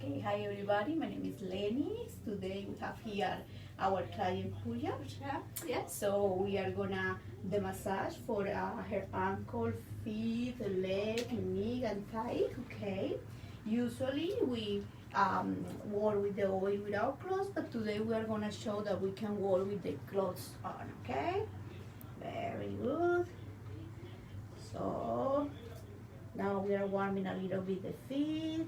Okay, hi everybody, my name is Lenny. Today we have here our client Julia. Yes. So we are gonna the massage for her ankle, feet, leg, knee and thigh, okay? Usually we work with the oil without clothes, but today we are gonna show that we can work with the clothes on, okay? Very good. So now we are warming a little bit the feet.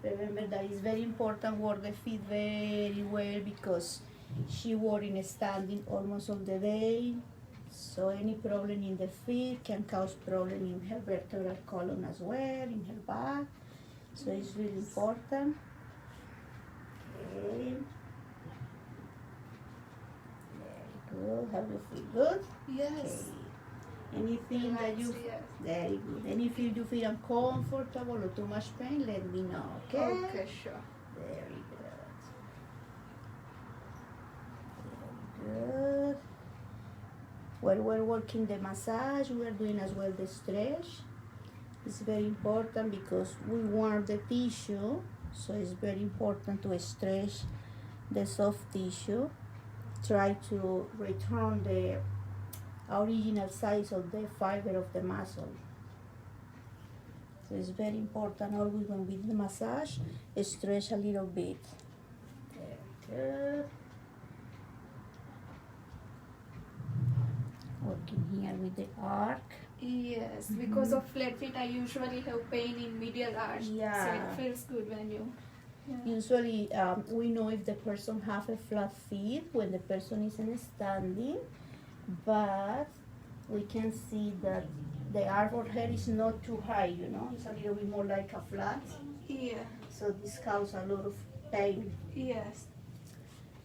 Remember that it's very important work the feet very well because she working standing almost all the day. So any problem in the feet can cause problem in her vertebral column as well, in her back. So it's really important. Okay. Very good. How do you feel? Good? Yes. Okay. Anything that you Yes. very good. And if you feel uncomfortable or too much pain, let me know, okay? Okay, sure. Very good. Very good. While we're working the massage, we're doing as well the stretch. It's very important because we warm the tissue, so it's very important to stretch the soft tissue. Try to return the original size of the fiber of the muscle. So it's very important always when we do the massage, stretch a little bit. Very good. Working here with the arc. Yes, because of flat feet, I usually have pain in medial arch. Yeah. So it feels good when you. Yeah. Usually we know if the person have a flat feet when the person isn't standing, but we can see that the arch of head is not too high, you know, it's a little bit more like a flat. Yeah. So this causes a lot of pain. Yes.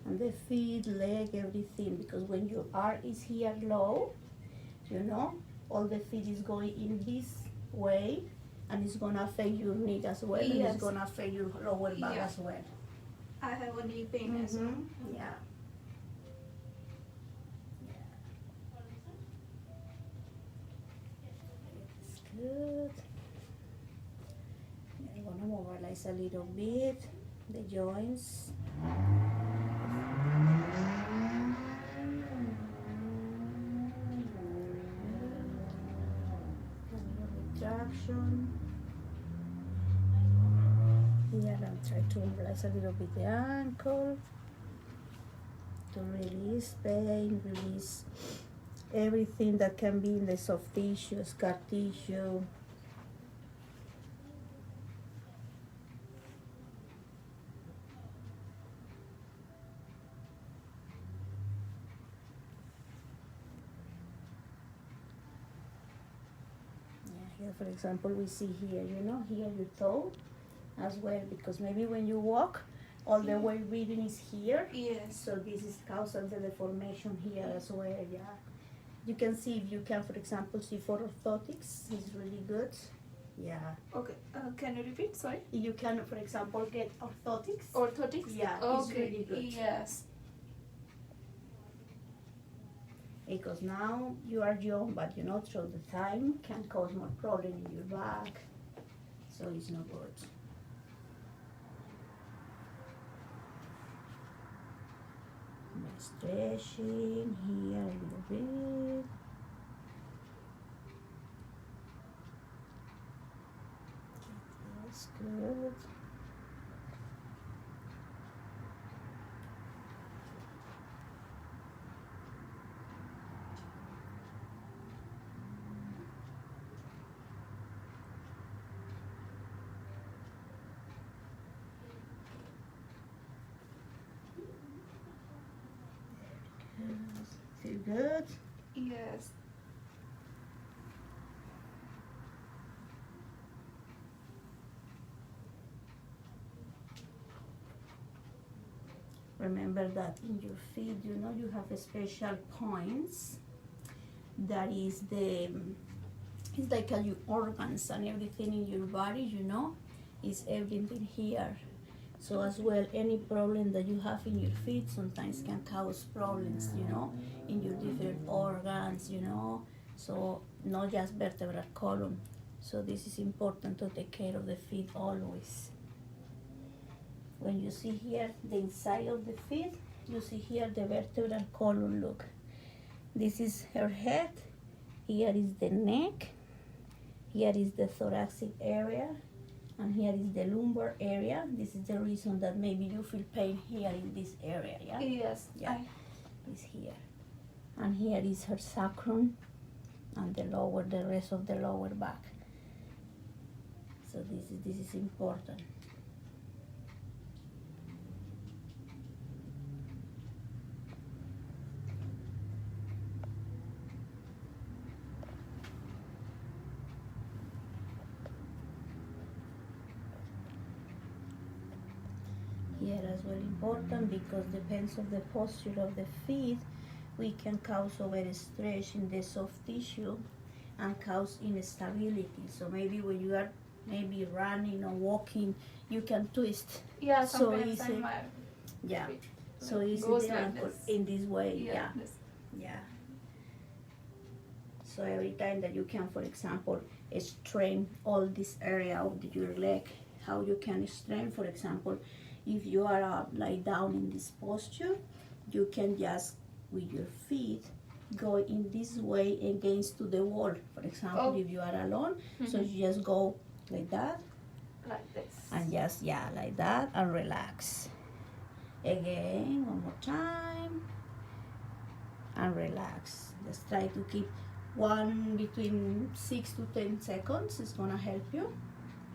And the feet, leg, everything, because when your arch is here low, you know, all the feet is going in this way, and it's gonna affect your knee as well, and Yes. it's gonna affect your lower back Yeah. as well. I have a knee pain as well. Yeah. It's good. I'm gonna mobilize a little bit the joints. Retraction. Here I'm trying to mobilize a little bit the ankle to release pain, release everything that can be in the soft tissue, scar tissue. Here, for example, we see here, you know, here your toe as well, because maybe when you walk, all the weight bearing is here. Yes. So this is causing the deformation here as well, yeah. You can see if you can, for example, see for orthotics, it's really good. Yeah. Okay. Can you repeat? Sorry. You can, for example, get orthotics. Orthotics? Yeah, it's Okay. really good. Yes. Because now you are young, but you know, through the time can cause more problem in your back. So it's not good. Stretching here a little bit. That's good. Feel good? Yes. Remember that in your feet, you know, you have a special points. That is the, it's like your organs and everything in your body, you know, is everything here. So as well, any problem that you have in your feet sometimes can cause problems, you know, in your different organs, you know. So not just vertebral column. So this is important to take care of the feet always. When you see here the inside of the feet, you see here the vertebral column, look. This is her head, here is the neck, here is the thoracic area, and here is the lumbar area. This is the reason that maybe you feel pain here in this area, yeah? Yes. Yeah, it's here. And here is her sacrum and the rest of the lower back. So this is important. Here as well important because depends on the posture of the feet, we can cause overstretch in the soft tissue and cause instability. So maybe when you are running or walking, you can twist. Yeah, So sometimes easy. Yeah. So easy goes the like ankle this. in this way. Yeah. This. Yeah. So every time that you can, for example, strain all this area of your leg, how you can strain, for example, if you are lie down in this posture, you can just with your feet go in this way against to the wall. For example, if you are alone, so you just go like that, Like this. and just like that, and relax. Again, one more time, and relax. Just try to keep one between 6 to 10 seconds. It's gonna help you.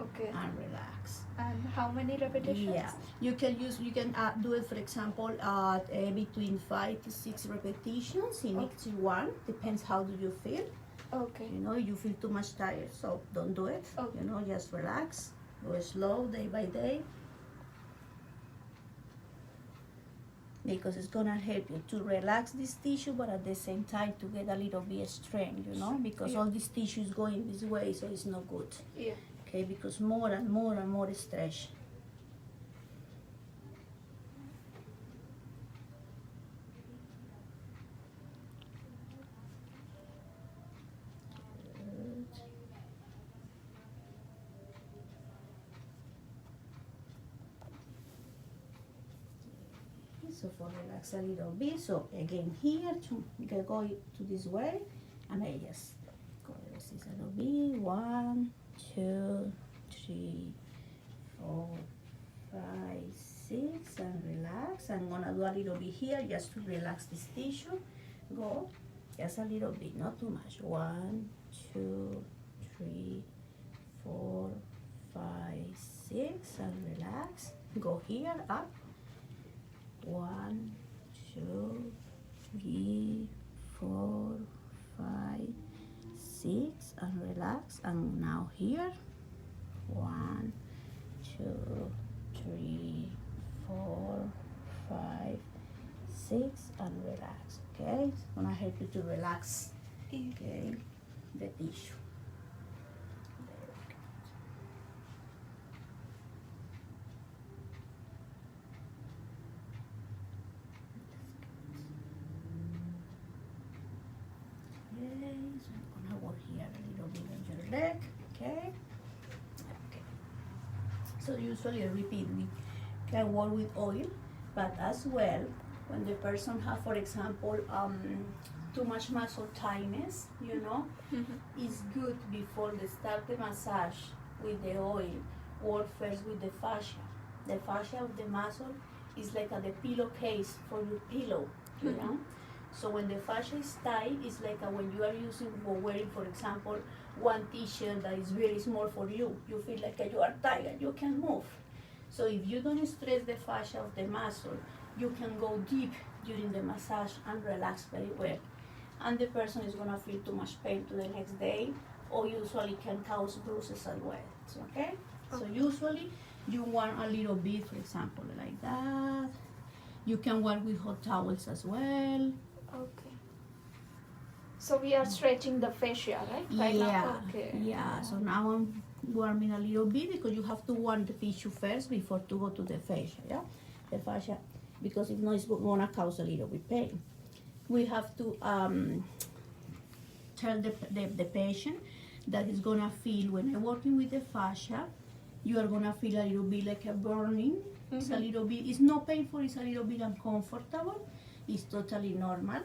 Okay. And relax. And how many repetitions? Yeah, you can do it, for example, between 5 to 6 repetitions in each one. Depends how do you feel. Okay. You know, you feel too much tired, so don't do it. Okay. You know, just relax. Go slow, day by day. Because it's gonna help you to relax this tissue, but at the same time to get a little bit strength, you know, because all this tissue is going this way, so it's not good. Yeah. Okay, because more and more and more stretch. Good. So for relax a little bit, so again here to go to this way, and I just go this a little bit. 1, 2, 3, 4, 5, 6, and relax. I'm gonna do a little bit here just to relax this tissue. Go just a little bit, not too much. 1, 2, 3, 4, 5, 6, and relax. Go here, up. 1, 2, 3, 4, 5, 6, and relax. And now here, 1, 2, 3, 4, 5, 6, and relax. Okay, it's gonna help you to relax. Okay, the tissue. So I'm gonna work here a little bit on your leg, okay? Okay. So usually I repeat, we can work with oil, but as well, when the person have, for example, too much muscle tightness, you know, it's good before they start the massage with the oil, work first with the fascia. The fascia of the muscle is like the pillowcase for your pillow, you know? So when the fascia is tight, it's like when you are using or wearing, for example, one t-shirt that is very small for you. You feel like you are tired, you can move. So if you don't stress the fascia of the muscle, you can go deep during the massage and relax very well. And the person is gonna feel too much pain to the next day, or usually can cause bruises as well. So, okay? So usually you want a little bit, for example, like that. You can work with hot towels as well. Okay. So we are stretching the fascia, right? Right Yeah, now? Okay. yeah. So now I'm warming a little bit because you have to warm the tissue first before to go to the fascia, yeah? The fascia, because if not, it's gonna cause a little bit pain. We have to tell the patient that is gonna feel when I'm working with the fascia. You are gonna feel a little bit like a burning. It's a little bit. It's not painful. It's a little bit uncomfortable. It's totally normal.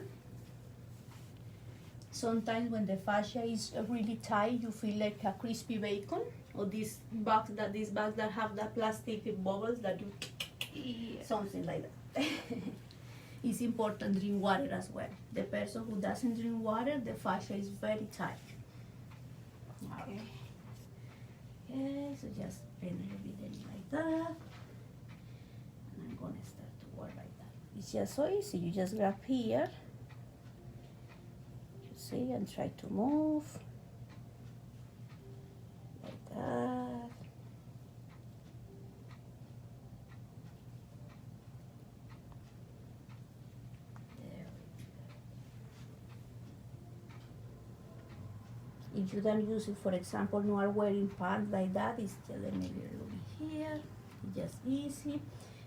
Sometimes when the fascia is really tight, you feel like a crispy bacon, or these bags that have the plastic bubbles that you something like that. It's important to drink water as well. The person who doesn't drink water, the fascia is very tight. Okay. Okay, so just bend a little bit like that. And I'm gonna start to work like that. It's just so easy. You just grab here. You see, and try to move. Like that. If you don't use it, for example, you are wearing pants like that, it's just maybe a little bit here. It's just easy.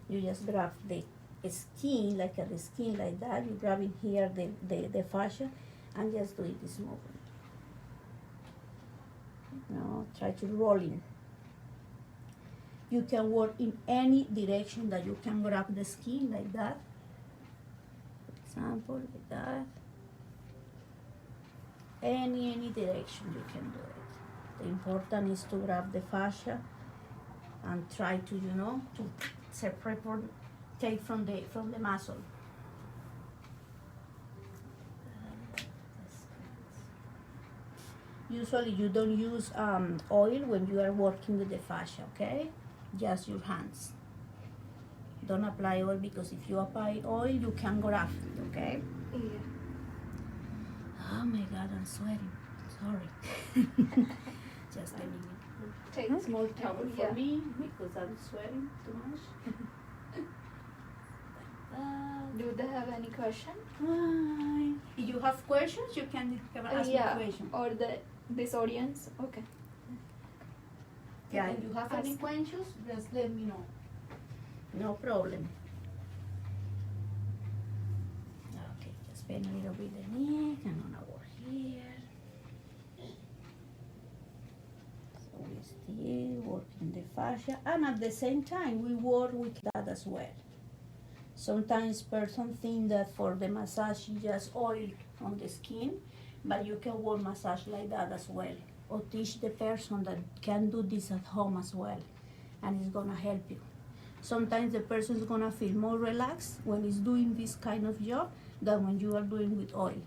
You just grab the skin, like the skin like that. You grab in here the fascia and just do it this movement. No, try to roll in. You can work in any direction that you can grab the skin like that. For example, like that. Any direction you can do it. The important is to grab the fascia and try to, to separate take from the muscle. Usually you don't use oil when you are working with the fascia, okay? Just your hands. Don't apply oil, because if you apply oil, you can grab it, okay? Yeah. Oh my God, I'm sweating. Sorry. Just a minute. Take A small towel for yeah. me, because I'm sweating too much. Do they have any question? Hi. If you have questions, you can ask me questions. Or this audience. Okay. Yeah, if you have any questions, just let me know. No problem. Okay, just bend a little bit the neck and on over here. So we still working the fascia, and at the same time we work with that as well. Sometimes person think that for the massage you just oil on the skin, but you can work massage like that as well. Or teach the person that can do this at home as well, and it's gonna help you. Sometimes the person is gonna feel more relaxed when he's doing this kind of job than when you are doing with oil.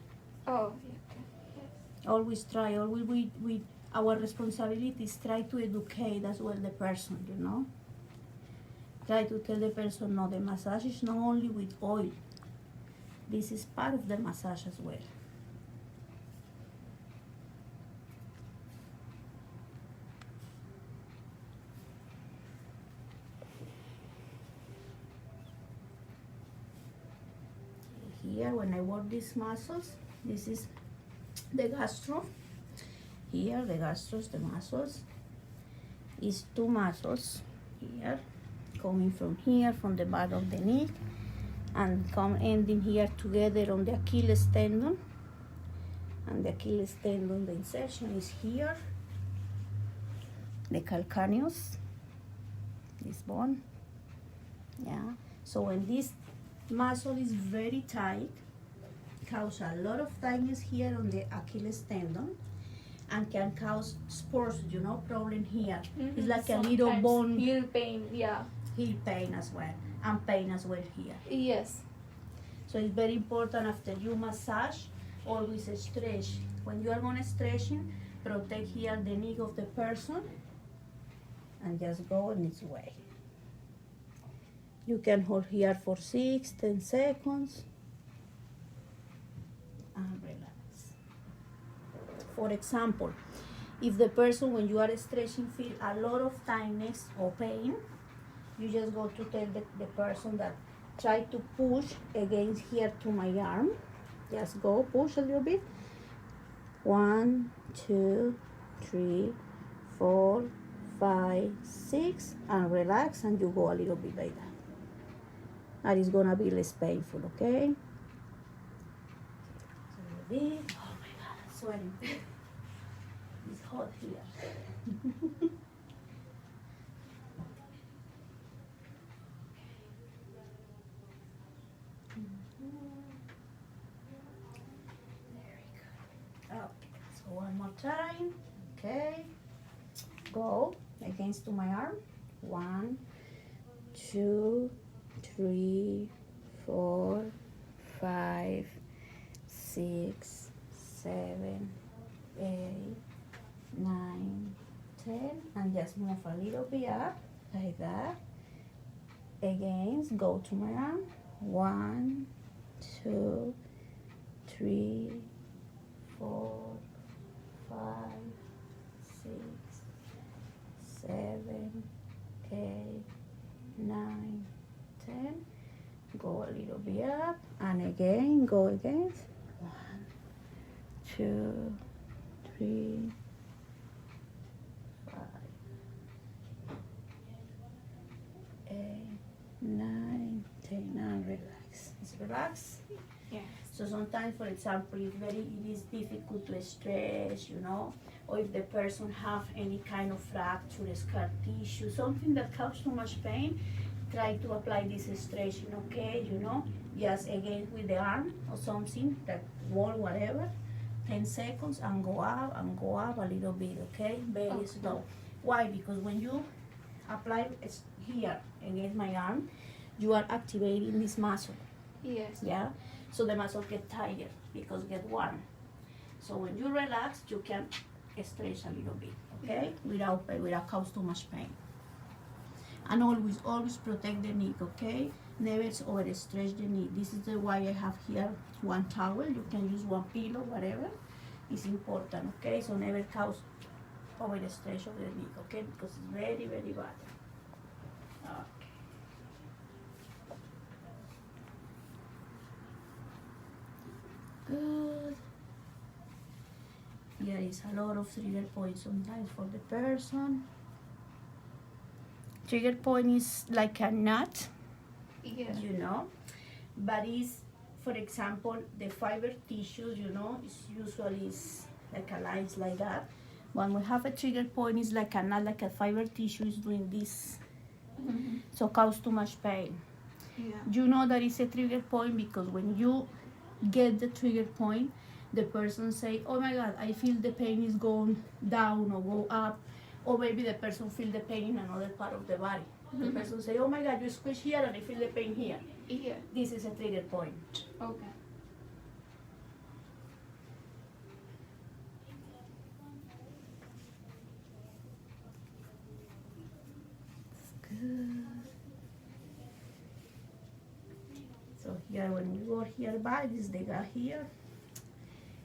Oh, okay. Yes. Always try, we our responsibility is try to educate as well the person, Try to tell the person, no, the massage is not only with oil. This is part of the massage as well. Here, when I work these muscles, this is the gastro. Here, the muscles. Is two muscles here, coming from here, from the back of the neck, and come ending here together on the Achilles tendon. And the Achilles tendon, the insertion is here. The calcaneus, this bone. Yeah. So when this muscle is very tight, cause a lot of tightness here on the Achilles tendon, and can cause spurs, problem here. Mm-hmm. It's like Sometimes a little bone. heel pain, yeah. Heel pain as well, and pain as well here. Yes. So it's very important after you massage, always stretch. When you are going to stretching, protect here the neck of the person, and just go in its way. You can hold here for 6-10 seconds and relax. For example, if the person, when you are stretching, feel a lot of tightness or pain, you just go to tell the person that try to push against here to my arm. Just go push a little bit. 1, 2, 3, 4, 5, 6, and relax, and you go a little bit like that. And it's gonna be less painful, okay? So a little bit. Oh my God, I'm sweating. It's hot here. Okay, so one more time. Okay, go against to my arm. 1, 2, 3, 4, 5, 6, 7, 8, 9, 10, and just move a little bit up like that. Again, go to my arm. 1, 2, 3, 4, 5, 6, 7, 8, 9, 10. Go a little bit up, and again, go again. 1, 2, 3, 5, 8, 9, 10, and relax. Just relax. Yes. So sometimes, for example, it is difficult to stretch, you know, or if the person have any kind of fracture, scar tissue, something that causes too much pain, try to apply this stretching, okay, you know, just again with the arm or something, that wall, whatever, 10 seconds, and go up a little bit, okay, very slow. Why? Because when you apply here against my arm, you are activating this muscle. Yes. Yeah, so the muscle get tired because get warm. So when you relax, you can stretch a little bit, okay, without cause too much pain. And always protect the knee, okay? Never overstretch the knee. This is why I have here one towel. You can use one pillow, whatever. It's important, okay? So never cause overstretch of the knee, okay? Because it's very, very bad. Okay. Good. Here is a lot of trigger points sometimes for the person. Trigger point is like a knot, Yeah. you know, but is, for example, the fiber tissues, you know, is usually like a lines like that. When we have a trigger point, it's like a knot, like a fiber tissue is doing this, so cause too much pain. Yeah. You know that it's a trigger point because when you get the trigger point, the person say, oh my God, I feel the pain is going down or go up, or maybe the person feel the pain in another part of the body. The person say, oh my God, you squish here and I feel the pain here. Yeah. This is a trigger point. Okay. Good. So here when we work here by, this is the gut here.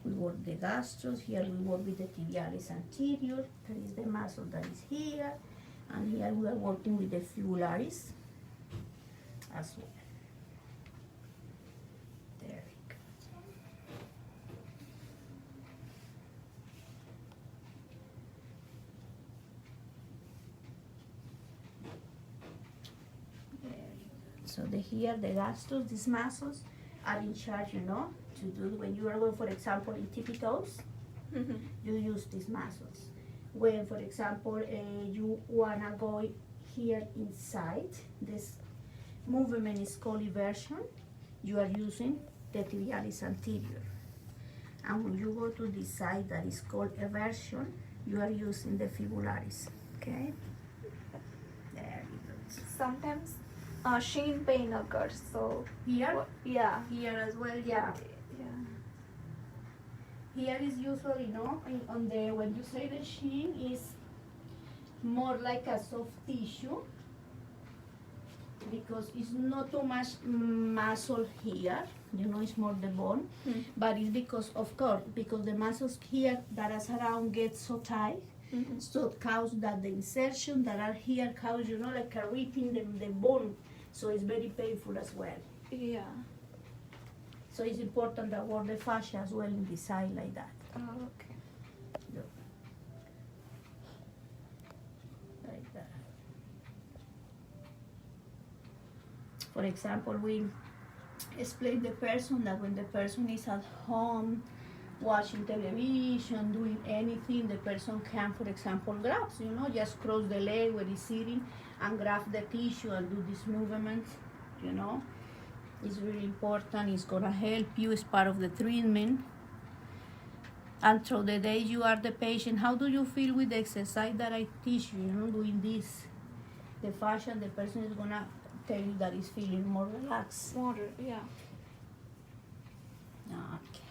We work the gastros, here we work with the tibialis anterior, that is the muscle that is here, and here we are working with the fibularis as well. There we go. Very good. So here the gastros, these muscles are in charge, you know, to do when you are going, for example, in tippy toes, you use these muscles. When, for example, you wanna go here inside, this movement is called eversion. You are using the tibialis anterior. And when you go to this side that is called eversion, you are using the fibularis. Okay? There you go. Sometimes shin pain occurs. So Here? yeah. Here as well, yeah. Yeah. Here is usually, no, on the, when you say the shin, is more like a soft tissue because it's not too much muscle here, you know, it's more the bone, but it's because, of course, because the muscles here that are around get so tight, so it causes that the insertion that are here cause, you know, like a ripping the bone, so it's very painful as well. Yeah. So it's important that work the fascia as well in the side like that. Oh, okay. Look. Like that. For example, we explain the person that when the person is at home watching television, doing anything, the person can, for example, grab, just cross the leg where he's sitting and grab the tissue and do this movement, It's really important. It's going to help you. It's part of the treatment. And through the day you are the patient, how do you feel with the exercise that I teach you, doing this? The fascia, the person is going to tell you that he's feeling more relaxed. Yeah. Okay.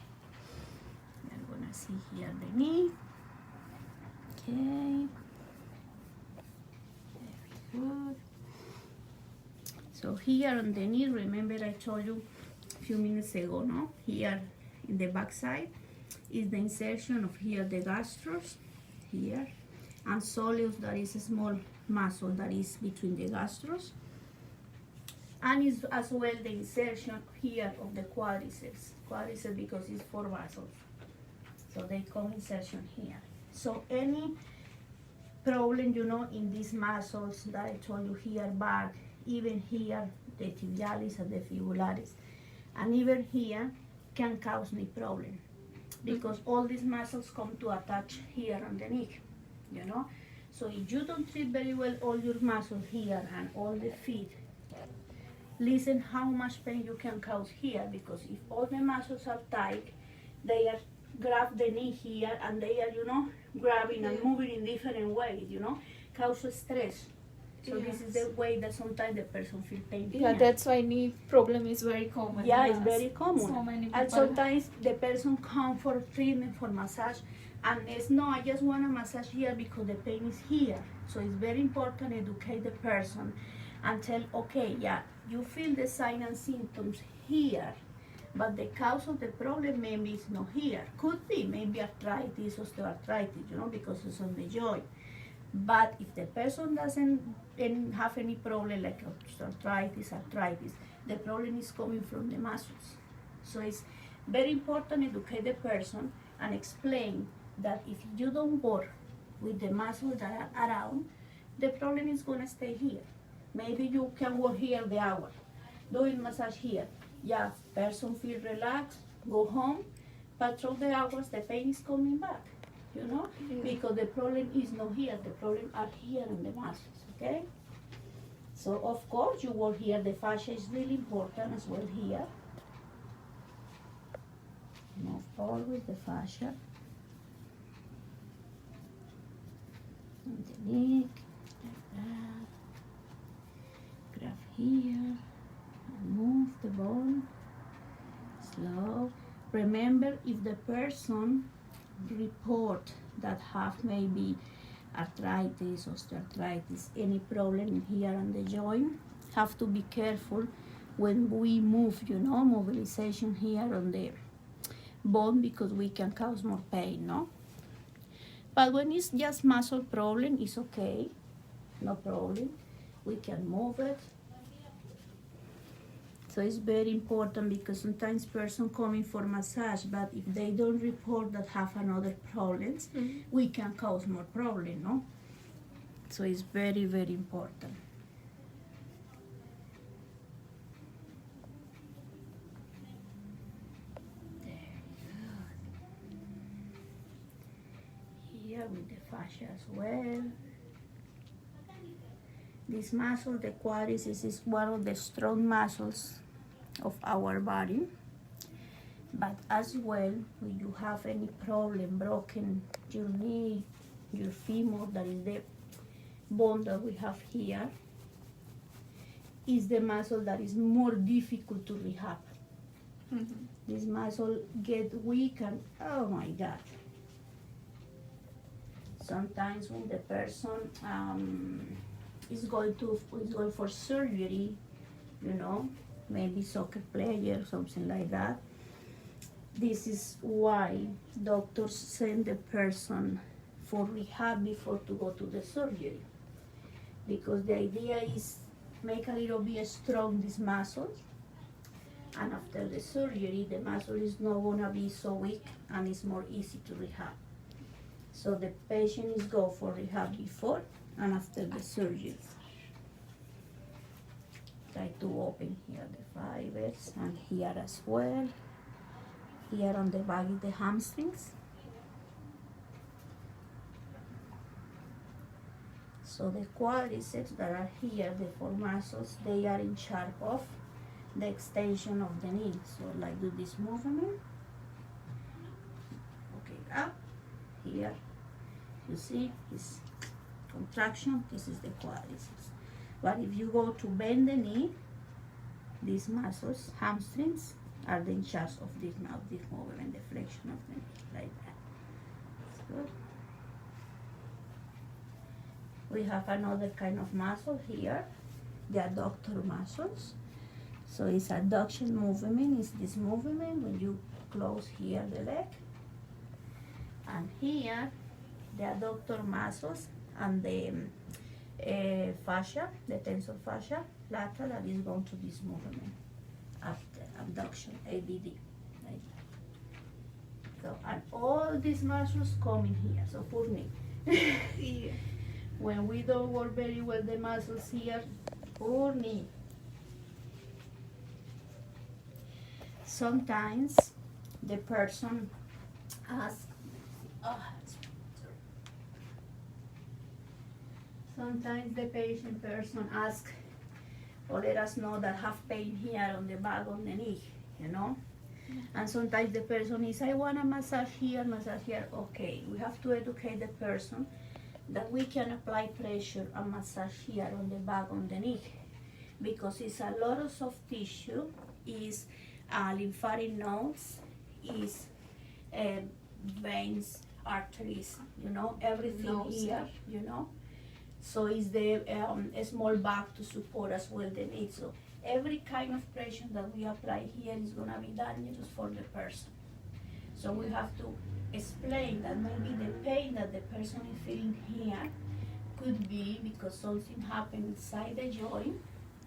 We're going to see here the knee. Okay. Very good. So here on the knee, remember I told you a few minutes ago, no? Here in the back side is the insertion of here the gastros, here, and soleus, that is a small muscle that is between the gastros, and is as well the insertion here of the quadriceps because it's 4 muscles, so they call insertion here. So any problem, in these muscles that I told you here back, even here, the tibialis and the fibularis, and even here can cause knee problem because all these muscles come to attach here on the knee, So if you don't treat very well all your muscles here and all the feet, listen how much pain you can cause here, because if all the muscles are tight, they are grab the knee here and they are, grabbing and moving in different ways, cause stress. So this is the way that sometimes the person feels pain. Yeah, that's why knee problem is very common. Yeah, it's very common. So many people. And sometimes the person comes for treatment, for massage, and it's no, I just want to massage here because the pain is here. So it's very important to educate the person and tell, okay, yeah, you feel the signs and symptoms here, but the cause of the problem maybe is not here. Could be maybe arthritis, osteoarthritis, because it's on the joint. But if the person doesn't have any problem like arthritis, the problem is coming from the muscles. So it's very important to educate the person and explain that if you don't work with the muscles that are around, the problem is going to stay here. Maybe you can work here the hour, doing massage here. Yeah, person feel relaxed, go home, but through the hours the pain is coming back. Because the problem is not here, the problem are here in the muscles, okay? So of course you work here, the fascia is really important as well here. Move always the fascia. And the neck, like that. Grab here, and move the bone, slow. Remember, if the person report that have maybe arthritis, osteoarthritis, any problem here on the joint, have to be careful when we move, mobilization here on the bone, because we can cause more pain, no? But when it's just muscle problem, it's okay, no problem. We can move it. So it's very important because sometimes person coming for massage, but if they don't report that have another problems, we can cause more problem, no? So it's very, very important. Very good. Here with the fascia as well. This muscle, the quadriceps, is one of the strong muscles of our body, but as well, when you have any problem, broken your knee, your femur, that is the bone that we have here, is the muscle that is more difficult to rehab. This muscle get weak and oh my God. Sometimes when the person is going for surgery, maybe soccer player, something like that. This is why doctors send the person for rehab before to go to the surgery. Because the idea is make a little bit strong these muscles, and after the surgery, the muscle is not gonna be so weak and it's more easy to rehab. So the patient is go for rehab before and after the surgery. Try to open here the fibers and here as well. Here on the back is the hamstrings. So the quadriceps that are here, the four muscles, they are in charge of the extension of the knee. So like do this movement. Okay, up, here. You see, this contraction, this is the quadriceps. But if you go to bend the knee, these muscles, hamstrings, are in charge of this now, this movement, the flexion of the knee, like that. That's good. We have another kind of muscle here, the adductor muscles. So it's adduction movement, it's this movement when you close here the leg. And here, the adductor muscles and the fascia, the tensor fascia, lateral, that is going to this movement after abduction, ABD. Like that. So, and all these muscles come in here, so poor me. Yeah. When we don't work very well the muscles here, poor knee. Sometimes the person asks, sometimes the patient person asks or let us know that have pain here on the back of the knee, you know? And sometimes the person is, I want a massage here. Okay, we have to educate the person that we can apply pressure and massage here on the back of the knee because it's a lot of soft tissue, is lymphatic nodes, is veins, arteries, you know, everything here, you know. So it's the small back to support as well the knee. So every kind of pressure that we apply here is gonna be dangerous for the person. So we have to explain that maybe the pain that the person is feeling here could be because something happened inside the joint,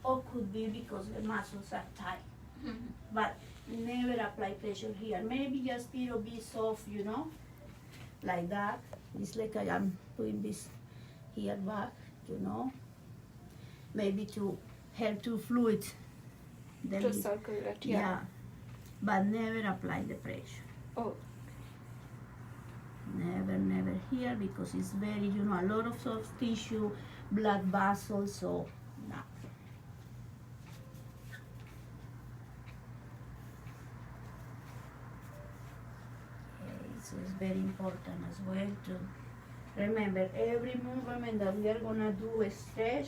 or could be because the muscles are tight. But never apply pressure here. Maybe just a little bit soft, you know, like that. It's like I am doing this here back, you know. Maybe to help to fluid. To circulate, yeah. But never apply the pressure. Oh. Never here because it's very, you know, a lot of soft tissue, blood vessels, so no. So it's very important as well to remember every movement that we are gonna do a stretch,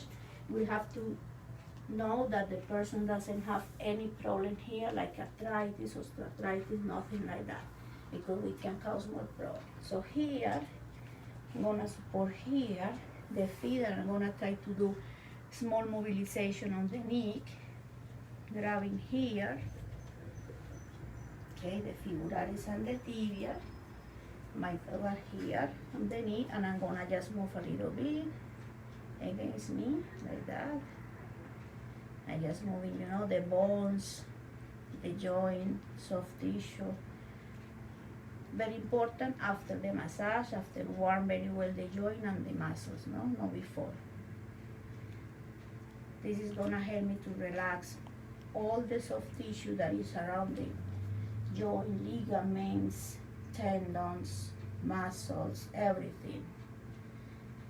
we have to know that the person doesn't have any problem here like arthritis, osteoarthritis, nothing like that, because we can cause more problems. So here, I'm gonna support here, the feet, and I'm gonna try to do small mobilization on the knee, grabbing here, okay, the femuralis and the tibia, my over here on the knee, and I'm gonna just move a little bit against me, like that. I just moving, you know, the bones, the joint, soft tissue. Very important after the massage, after warm very well the joint and the muscles, no before. This is gonna help me to relax all the soft tissue that is around the joint, ligaments, tendons, muscles, everything.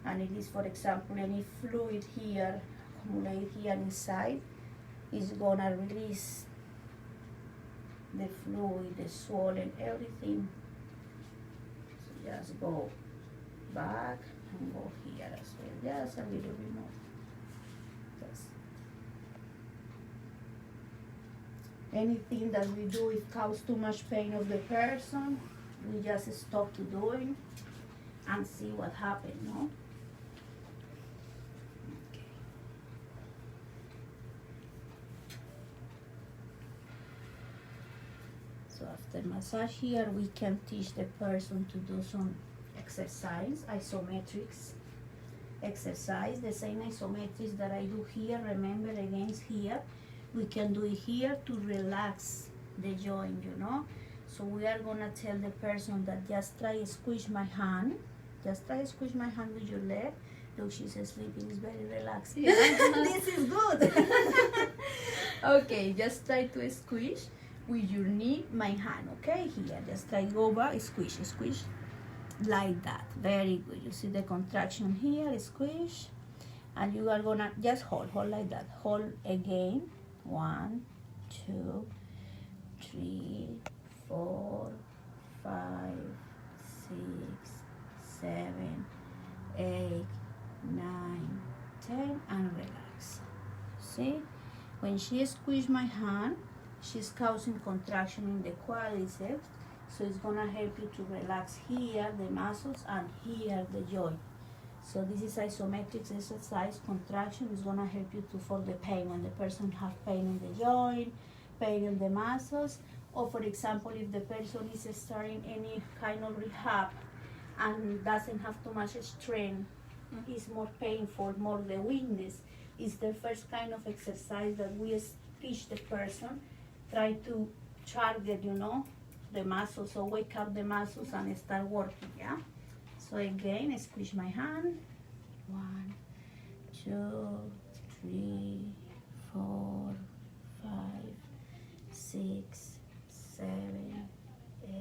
And it is, for example, any fluid here, accumulate here inside, is gonna release the fluid, the swollen, everything. So just go back and go here as well, just a little bit more. Just anything that we do, it causes too much pain of the person, we just stop to doing and see what happens, no? Okay. So after massage here, we can teach the person to do some exercise, isometrics exercise, the same isometrics that I do here, remember against here, we can do it here to relax the joint, you know. So we are gonna tell the person that just try to squish my hand. Just try to squish my hand with your leg. Look, she's sleeping, it's very relaxed. Yeah. This is good. Okay, just try to squish with your knee, my hand, okay? Here, just try over, squish, squish, like that. Very good. You see the contraction here, squish, and you are gonna just hold like that. Hold again. 1, 2, 3, 4, 5, 6, 7, 8, 9, 10, and relax. See? When she squeezes my hand, she's causing contraction in the quadriceps, so it's gonna help you to relax here, the muscles, and here, the joint. So this is isometric exercise. Contraction is gonna help you to for the pain when the person have pain in the joint, pain in the muscles, or for example, if the person is starting any kind of rehab and doesn't have too much strength, it's more painful, more the weakness. It's the first kind of exercise that we teach the person, try to target, the muscles, so wake up the muscles and start working, yeah? So again, squish my hand. 1, 2, 3, 4, 5, 6, 7, 8,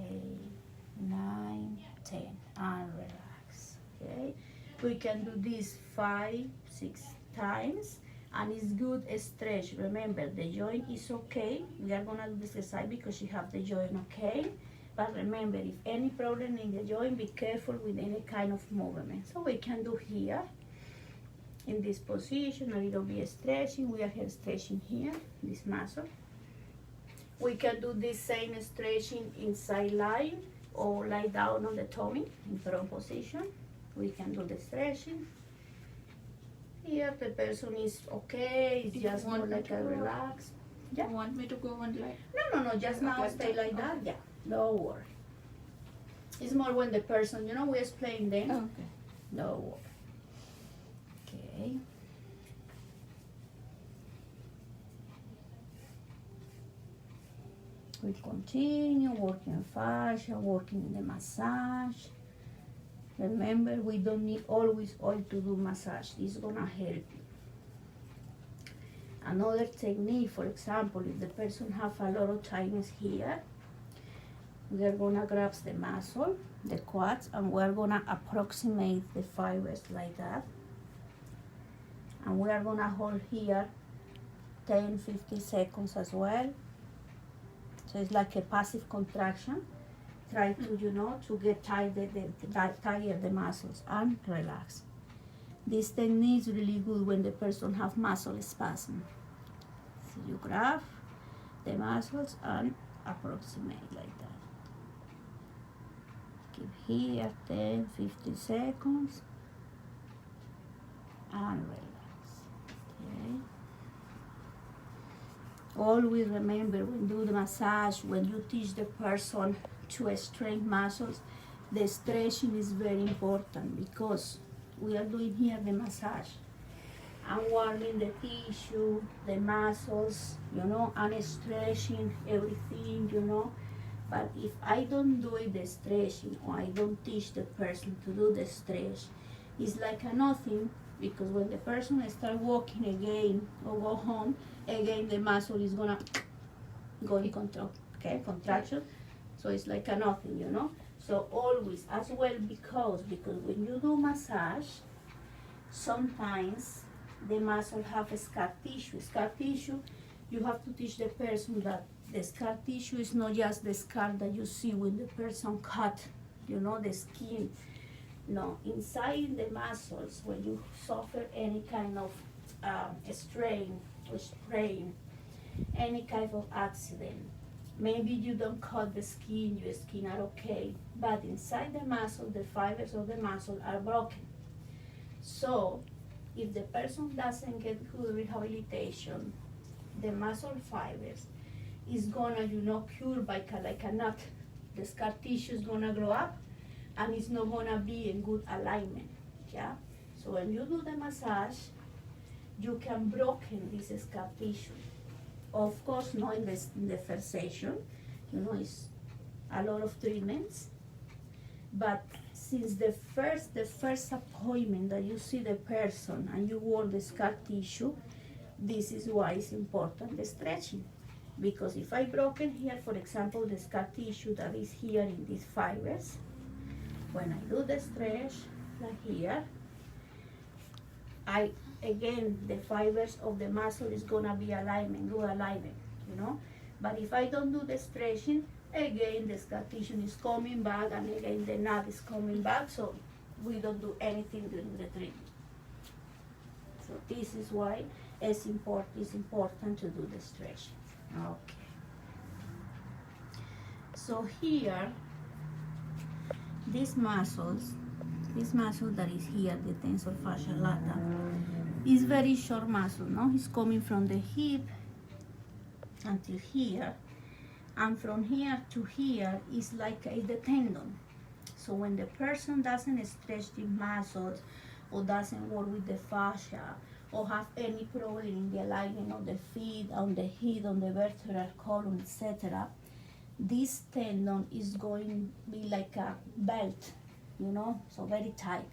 9, 10, and relax, okay? We can do this 5, 6 times, and it's good stretch. Remember, the joint is okay. We are gonna do this exercise because you have the joint okay. But remember, if any problem in the joint, be careful with any kind of movement. So we can do here, in this position, a little bit stretching. We are here stretching here, this muscle. We can do this same stretching inside line or lie down on the tummy in prone position. We can do the stretching. Here the person is okay, it's just more like a relax. Yeah. You want me to go on like? No, just now stay like that, yeah, don't worry. It's more when the person, we explain them. Okay. Don't worry. Okay. We continue working fascia, working the massage. Remember, we don't need always oil to do massage. It's gonna help you. Another technique, for example, if the person have a lot of tightness here, we are gonna grab the muscle, the quads, and we're gonna approximate the fibers like that. And we are gonna hold here 10-15 seconds as well. So it's like a passive contraction. Try to, to get tired the muscles and relax. This technique is really good when the person have muscle spasm. So you grab the muscles and approximate like that. Keep here 10-15 seconds and relax. Okay. Always remember when you do the massage, when you teach the person to strengthen muscles, the stretching is very important because we are doing here the massage and warming the tissue, the muscles, and stretching everything, But if I don't do the stretching or I don't teach the person to do the stretch, it's like a nothing, because when the person start walking again or go home, again the muscle is gonna go in control, okay, contraction. So it's like a nothing, So always, as well, because when you do massage, sometimes the muscle have a scar tissue. Scar tissue, you have to teach the person that the scar tissue is not just the scar that you see when the person cut, the skin. No, inside the muscles, when you suffer any kind of strain or sprain, any kind of accident, maybe you don't cut the skin, your skin are okay, but inside the muscle, the fibers of the muscle are broken. So, if the person doesn't get good rehabilitation, the muscle fibers is gonna, cure by like a nut. The scar tissue is gonna grow up, and it's not gonna be in good alignment, yeah? So when you do the massage, you can broken this scar tissue. Of course, not in the first session, it's a lot of treatments. But since the first appointment that you see the person and you work the scar tissue, this is why it's important, the stretching. Because if I broken here, for example, the scar tissue that is here in these fibers, when I do the stretch, like here, again, the fibers of the muscle is gonna be alignment, good alignment, you know. But if I don't do the stretching, again, the scar tissue is coming back, and again, the knot is coming back, so we don't do anything during the treatment. So this is why it's important to do the stretching. Okay. So here, this muscle that is here, the tensor fascia lata, is very short muscle, no? It's coming from the hip until here, and from here to here is like the tendon. So when the person doesn't stretch the muscles, or doesn't work with the fascia, or have any problem in the alignment of the feet, on the head, on the vertebral column, etc., this tendon is going to be like a belt, you know, so very tight.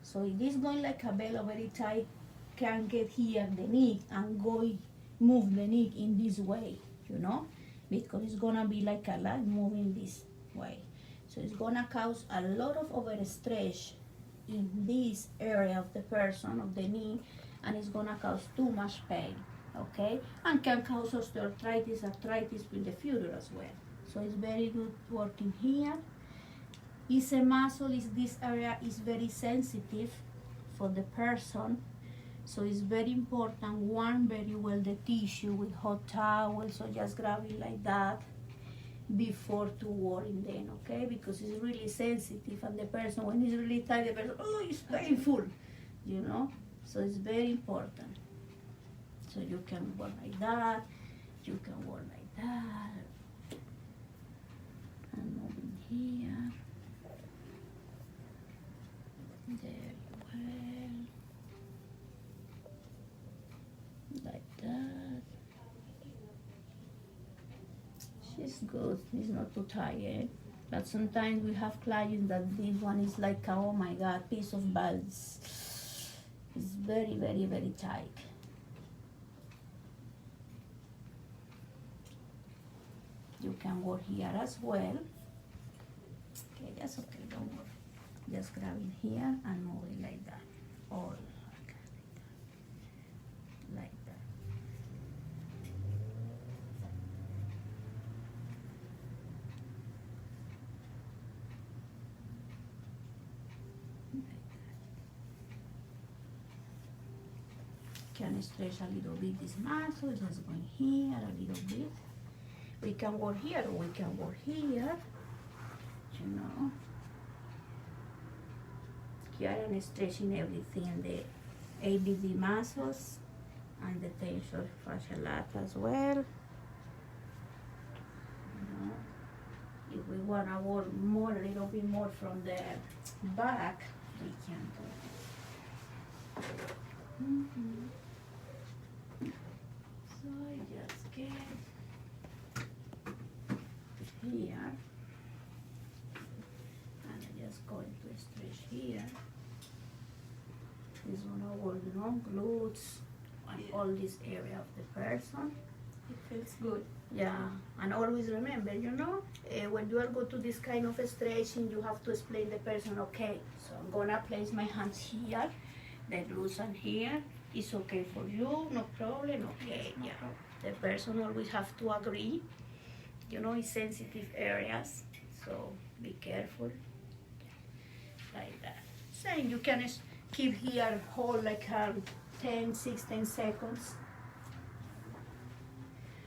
So if this going like a belt or very tight, can get here the knee and move the knee in this way, you know, because it's gonna be like a line moving this way. So it's gonna cause a lot of overstretch in this area of the person, of the knee, and it's gonna cause too much pain, okay? And can cause osteoarthritis, arthritis in the future as well. So it's very good working here. It's a muscle, this area is very sensitive for the person, so it's very important, warm very well the tissue with hot towels, so just grab it like that before to working then, okay? Because it's really sensitive, and the person, when it's really tight, the person, oh, it's painful, you know? So it's very important. So you can work like that, you can work like that, and moving here, very well, like that. She's good, it's not too tired. But sometimes we have clients that this one is like, oh my God, piece of balls. It's very, very, very tight. You can work here as well. Okay, that's okay, don't worry. Just grab it here and move it like that. All like that. Can stretch a little bit this muscle, just going here a little bit. We can work here or we can work here, you know. Here I'm stretching everything, the ABD muscles and the tensor fascia lata as well. You know, if we want to work more, a little bit more from the back, we can do it. So I just get here, and I just going to stretch here. This one I work, you know, glutes and all this area of the person. It feels good. Yeah, and always remember, you know, when you are go to this kind of stretching, you have to explain the person, okay, so I'm gonna place my hands here, the glutes are here. It's okay for you, no problem, okay, yeah. The person always have to agree, you know, it's sensitive areas, so be careful, like that. Same, you can keep here, hold like 10 seconds,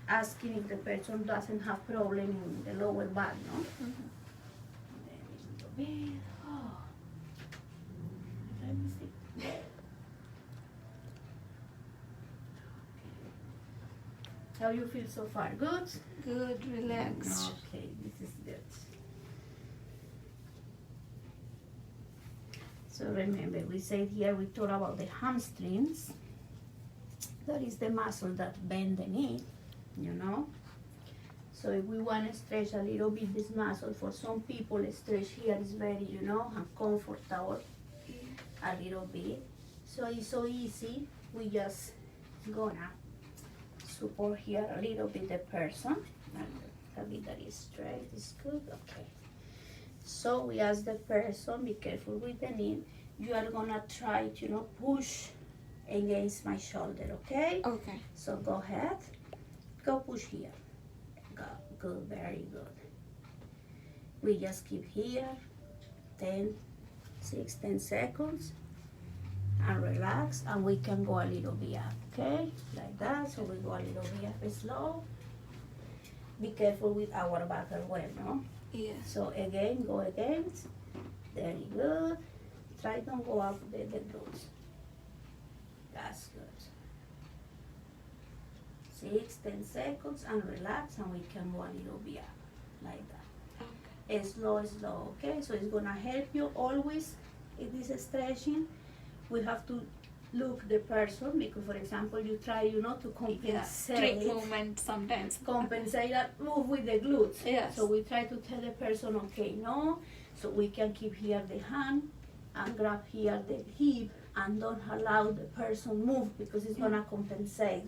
asking if the person doesn't have problem in the lower back, no? Mm-hmm. Then a little bit, oh. Let me see. How you feel so far? Good? Good, relaxed. Okay, this is good. So remember, we said here, we talk about the hamstrings. That is the muscle that bend the knee, you know. So if we want to stretch a little bit this muscle, for some people, stretch here is very, you know, uncomfortable, a little bit. So it's so easy, we just gonna support here a little bit the person. A bit that is straight is good. Okay. So we ask the person, be careful with the knee. You are gonna try to, push against my shoulder, okay? Okay. So go ahead. Go push here. Go. Good, very good. We just keep here 10 seconds and relax, and we can go a little bit up, okay? Like that. So we go a little bit up slow. Be careful with our back as well, no? Yes. So again, go against. Very good. Try don't go up the glutes. That's good. 10 seconds and relax, and we can go a little bit up like that. Okay. Slow, okay? So it's gonna help you always in this stretching. We have to look the person, because for example, you try, to compensate. Trick movement sometimes. Compensate that move with the glutes. Yes. So we try to tell the person, okay, no. So we can keep here the hand and grab here the hip and don't allow the person move, because it's gonna compensate,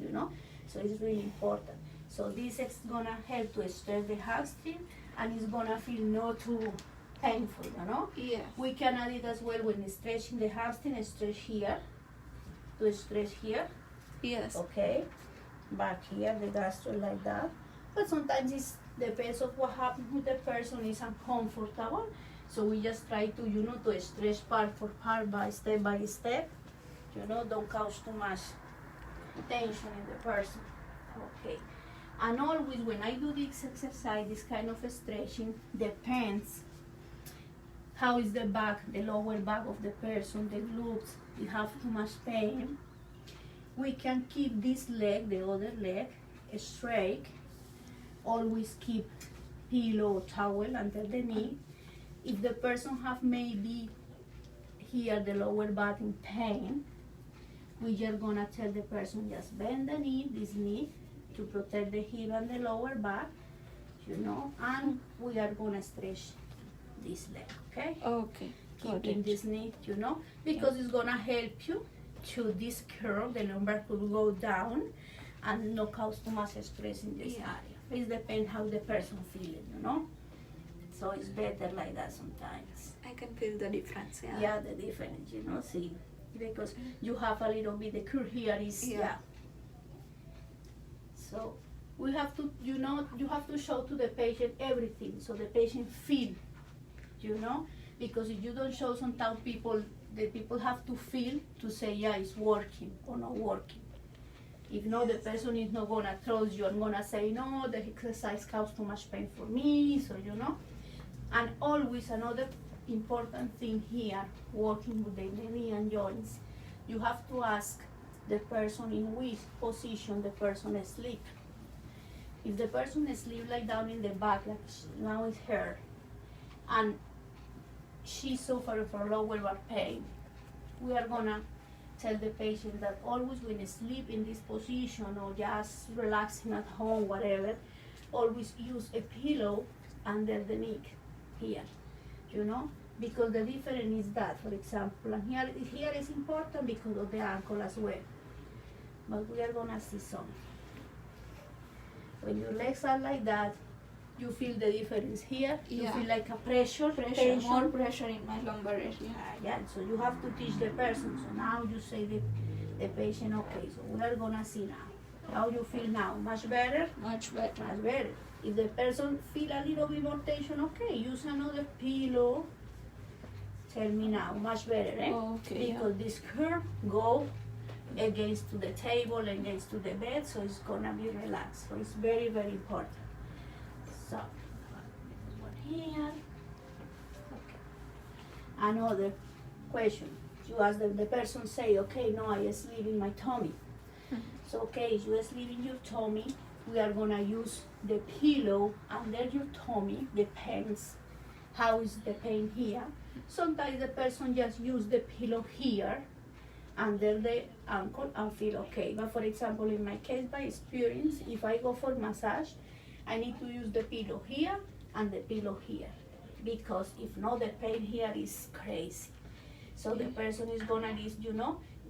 So it's really important. So this is gonna help to stretch the hamstring, and it's gonna feel not too painful, Yes. We can add it as well when stretching the hamstring, stretch here, to stretch here, Yes. okay? Back here, the gastro like that. But sometimes it depends on what happens with the person, is uncomfortable. So we just try to, to stretch part for part by step, don't cause too much tension in the person. Okay. And always when I do this exercise, this kind of stretching, depends how is the back, the lower back of the person, the glutes, you have too much pain. We can keep this leg, the other leg, straight. Always keep pillow, towel under the knee. If the person have maybe here the lower back in pain, we just gonna tell the person just bend the knee, this knee, to protect the hip and the lower back, and we are gonna stretch this leg, okay? Okay. Got Keeping it. this knee, because it's gonna help you to this curve, the lumbar could go down and not cause too much stress in this area. It depends how the person feeling, So it's better like that sometimes. I can feel the difference. Yeah. Yeah, the difference, see, because you have a little bit, the curve here is, So we have to, you have to show to the patient everything, so the patient feel, because if you don't show, sometimes the people have to feel to say, yeah, it's working or not working. If not, the person is not gonna trust you and gonna say, no, the exercise caused too much pain for me, so And always another important thing here, working with the knee and joints, you have to ask the person in which position the person is asleep. If the person is asleep like down in the back, like now it's her, and she suffers from lower back pain, we are gonna tell the patient that always when you sleep in this position or just relaxing at home, whatever, always use a pillow under the neck here, because the difference is that, for example, and here is important because of the ankle as well, but we are gonna see some. When your legs are like that, you feel the difference here. You feel like a pressure, tension. More pressure in my lumbar area. Yeah, so you have to teach the person. So now you say the patient, okay, so we are gonna see now. How you feel now? Much better? Much better. Much better. If the person feel a little bit more tension, okay, use another pillow. Tell me now, much better, eh? Okay. Because this curve go against to the table, against to the bed, so it's gonna be relaxed. So it's very, very important. So, one here. Okay. Another question. You ask the person say, okay, no, I sleep in my tummy. So, okay, you sleep in your tummy, we are gonna use the pillow under your tummy, depends how is the pain here. Sometimes the person just use the pillow here, under the ankle, and feel okay. But for example, in my case, by experience, if I go for massage, I need to use the pillow here and the pillow here, because if not, the pain here is crazy. So the person is gonna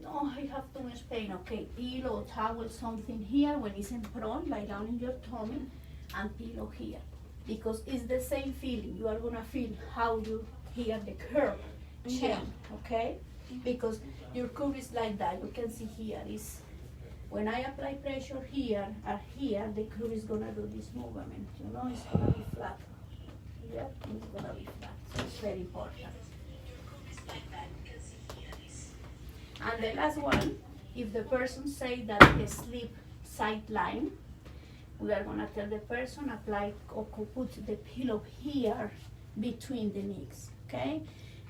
No, I have too much pain. Okay, pillow, towel, something here. When it's in prone, lie down in your tummy and pillow here. Because it's the same feeling. You are gonna feel how you hear the curve change, okay? Because your curve is like that. You can see here is when I apply pressure here or here, the curve is gonna do this movement. You know, it's gonna be flat. Here, it's gonna be flat. So it's very important. And the last one, if the person say that they sleep sideline, we are gonna tell the person apply or put the pillow here between the knees, okay?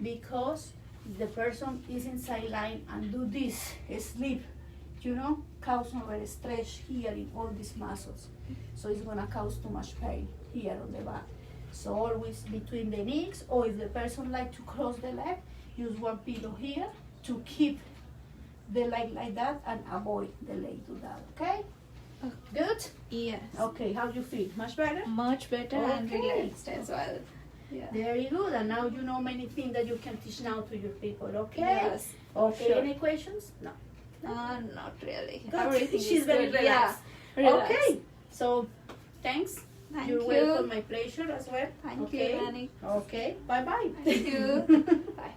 Because the person is in sideline and do this, sleep, you know, cause overstretch here in all these muscles. So it's gonna cause too much pain here on the back. So always between the knees, or if the person like to cross the leg, use one pillow here to keep the leg like that and avoid the leg to that, okay? Good? Yes. Okay, how do you feel? Much better? Much better and Okay. relaxed as well. Yeah. Very good, and now you know many things that you can teach now to your people, okay? Yes. Okay, Sure. any questions? No. Not really. Good. Everything She's is very good. relaxed. Yeah. Relaxed. Okay, so thanks. Thank You're you. welcome, my pleasure as well. Thank okay. you, Annie. Okay, bye-bye. Thank you. Bye.